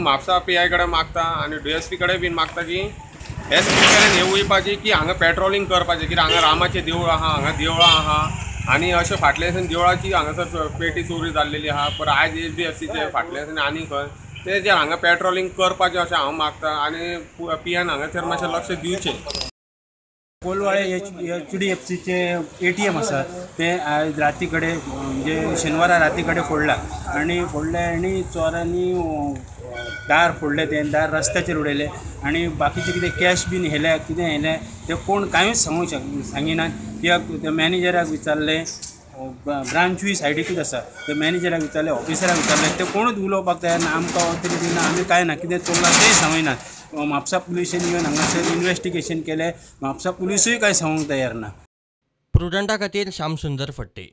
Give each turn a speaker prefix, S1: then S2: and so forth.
S1: Mapusa PI कडेन मागता आनी DSP कडेन बीन मागता की SP कडेन हेवूय पाहिजे की हांगा पेट्रोलिंग करपाचें कित्याक हांगा रामाचें देवूळ आहा, हांगा देवळां आहा आनी अशें फाटल्यान देवळाची हांगासर पेटी चोरी जाल्लेली आहा. पर आयज SBFCचे फाटल्यान आनी खंय तेजेर हांगा पेट्रोलिंग करपाचें अशें हांव मागतां आनी PIन हांगासर मातशें लक्ष दिवचें.
S2: कोलवाळे HDFCचे ATM आसा ते आज राती कडेन म्हणजे शेनवारा राती कडेन फोडला आनी आनी चोरांनी दार फोडले, ते दार रस्त्याचेर उडयले आनी बाकीचे कितें कॅश बीन हेले कितें हेलें ते कोण कांयच सांगिनात. कित्याक ते मॅनेजराक विचारले, ब्रांचूय सायडीकूच आसा, ते मॅनेजराक विचारले, ऑफिसराक विचारले, ते कोणूच उलोवपाक तयार ना. आमकां तरी दिना, आमी कांय ना, कितें चल्लां तेंय सांगयनात. म्हापसा पुलिशेन येवन हांगासर इन्व्हेस्टिगेशन केलें, म्हापसा पुलिसूय कांय सांगूंक तयार ना.
S3: प्रुडंटा खातीर श्याम सुंदर फडते.